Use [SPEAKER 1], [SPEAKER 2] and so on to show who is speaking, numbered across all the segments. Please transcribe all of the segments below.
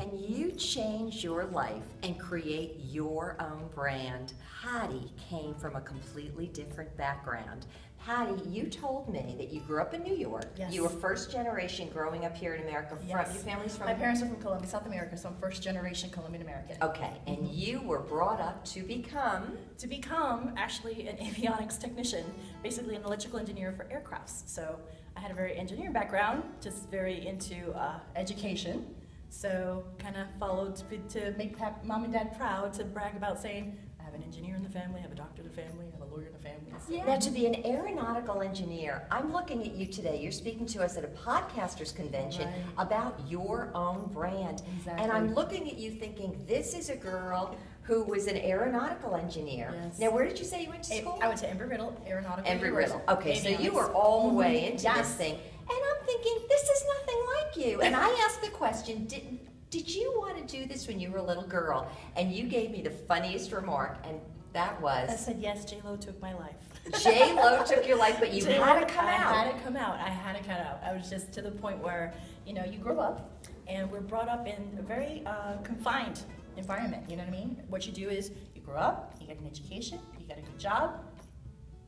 [SPEAKER 1] Can you change your life and create your own brand? Patty came from a completely different background. Patty, you told me that you grew up in New York.
[SPEAKER 2] Yes.
[SPEAKER 1] You were first generation growing up here in America.
[SPEAKER 2] Yes.
[SPEAKER 1] Your family's from?
[SPEAKER 2] My parents are from Colombia, South America, so I'm first generation Colombian American.
[SPEAKER 1] Okay, and you were brought up to become?
[SPEAKER 2] To become actually an avionics technician, basically an electrical engineer for aircrafts. So I had a very engineering background, just very into education. So kind of followed to make mom and dad proud, to brag about saying, I have an engineer in the family, I have a doctor in the family, I have a lawyer in the family. So.
[SPEAKER 1] Yeah. Now, to be an aeronautical engineer, I'm looking at you today. You're speaking to us at a podcasters convention about your own brand.
[SPEAKER 2] Exactly.
[SPEAKER 1] And I'm looking at you thinking, this is a girl who was an aeronautical engineer.
[SPEAKER 2] Yes.
[SPEAKER 1] Now, where did you say you went to school?
[SPEAKER 2] I went to Embry-Riddle Aeronautical
[SPEAKER 1] Embry-Riddle.
[SPEAKER 2] University.
[SPEAKER 1] Okay, so you
[SPEAKER 2] Avionics.
[SPEAKER 1] were all the way into
[SPEAKER 2] Yes.
[SPEAKER 1] this thing. And I'm thinking, this is nothing like you. And I asked the question, did you want to do this when you were a little girl? And you gave me the funniest remark, and that was...
[SPEAKER 2] I said, yes, J-Lo took my life.
[SPEAKER 1] J-Lo took your life, but you had to come out.
[SPEAKER 2] I had to come out. I had to cut out. I was just to the point where, you know, you grow up and we're brought up in a very confined environment, you know what I mean? What you do is you grow up, you get an education, you get a good job,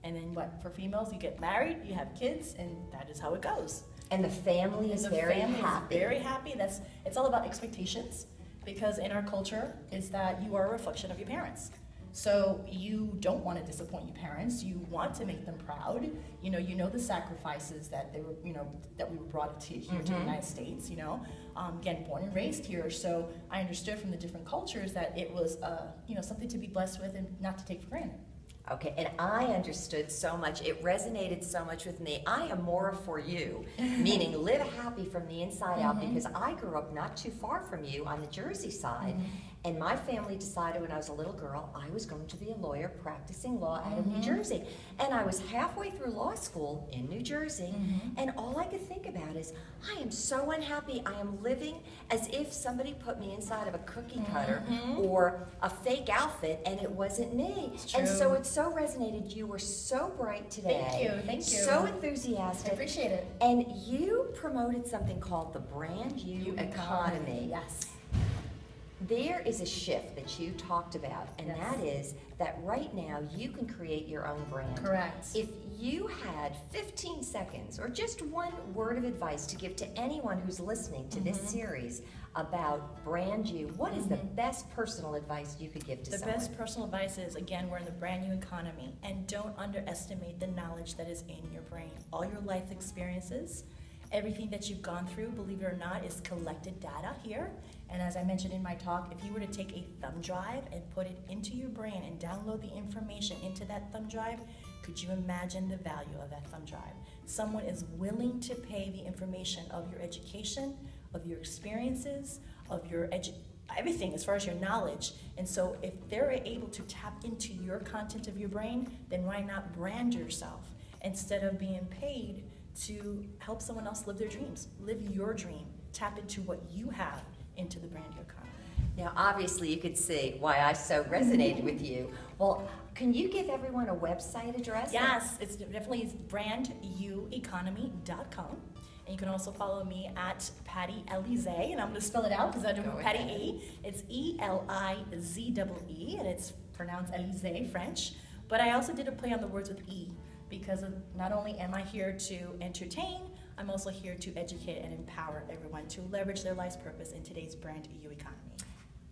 [SPEAKER 2] and then what? For females, you get married, you have kids, and that is how it goes.
[SPEAKER 1] And the family is very happy.
[SPEAKER 2] Very happy. It's all about expectations, because in our culture is that you are a reflection of your parents. So you don't want to disappoint your parents. You want to make them proud. You know the sacrifices that they were, that we were brought to here to the United States. Again, born and raised here. So I understood from the different cultures that it was, something to be blessed with and not to take for granted.
[SPEAKER 1] Okay, and I understood so much. It resonated so much with me. I am Maura4u, meaning live happy from the inside out, because I grew up not too far from you on the Jersey side, and my family decided when I was a little girl I was going to be a lawyer practicing law out of New Jersey. And I was halfway through law school in New Jersey, and all I could think about is, I am so unhappy. I am living as if somebody put me inside of a cookie cutter or a fake outfit, and it wasn't me. And so it so resonated. You were so bright today.
[SPEAKER 2] Thank you.
[SPEAKER 1] So enthusiastic.
[SPEAKER 2] I appreciate it.
[SPEAKER 1] And you promoted something called the Brand You Economy.
[SPEAKER 2] Yes.
[SPEAKER 1] There is a shift that you talked about, and
[SPEAKER 2] Yes.
[SPEAKER 1] that is that right now you can create your own brand.
[SPEAKER 2] Correct.
[SPEAKER 1] If you had 15 seconds or just one word of advice to give to anyone who's listening to this series about Brand You, what is the best personal advice you could give to someone?
[SPEAKER 2] The best personal advice is, again, we're in the brand new economy, and don't underestimate the knowledge that is in your brain. All your life experiences, everything that you've gone through, believe it or not, is collected data here. And as I mentioned in my talk, if you were to take a thumb drive and put it into your brain and download the information into that thumb drive, could you imagine the value of that thumb drive? Someone is willing to pay the information of your education, of your experiences, of your everything as far as your knowledge. And so if they're able to tap into your content of your brain, then why not brand yourself instead of being paid to help someone else live their dreams? Live your dream. Tap into what you have into the brand you economy.
[SPEAKER 1] Now, obviously, you could see why I so resonated with you. Well, can you give everyone a website address?
[SPEAKER 2] Yes, it's definitely brandyoueconomy.com. And you can also follow me at Patty Elize, and I'm going to spell it out because I don't know Patty E. It's E-L-I-Z-E-E, and it's pronounced Elize, French. But I also did a play on the words with E, because not only am I here to entertain, I'm also here to educate and empower everyone to leverage their life's purpose in today's Brand You economy.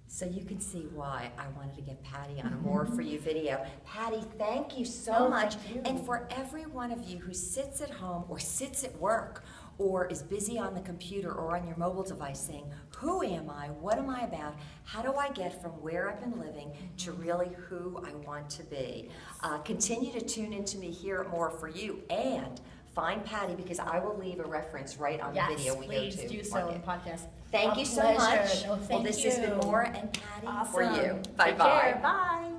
[SPEAKER 1] So you can see why I wanted to get Patty on a Maura4u video. Patty, thank you so much.
[SPEAKER 2] Thank you.
[SPEAKER 1] And for every one of you who sits at home or sits at work or is busy on the computer or on your mobile device saying, who am I? What am I about? How do I get from where I've been living to really who I want to be? Continue to tune into me here at Maura4u, and find Patty, because I will leave a reference right on the video we go to.
[SPEAKER 2] Yes, please do so in the podcast.
[SPEAKER 1] Thank you so
[SPEAKER 2] Pleasure.
[SPEAKER 1] much.
[SPEAKER 2] No,
[SPEAKER 1] Well,
[SPEAKER 2] thank
[SPEAKER 1] this
[SPEAKER 2] you.
[SPEAKER 1] has been Maura and Patty
[SPEAKER 2] Awesome.
[SPEAKER 1] for you.
[SPEAKER 2] Take
[SPEAKER 1] Bye-bye.
[SPEAKER 2] care. Bye.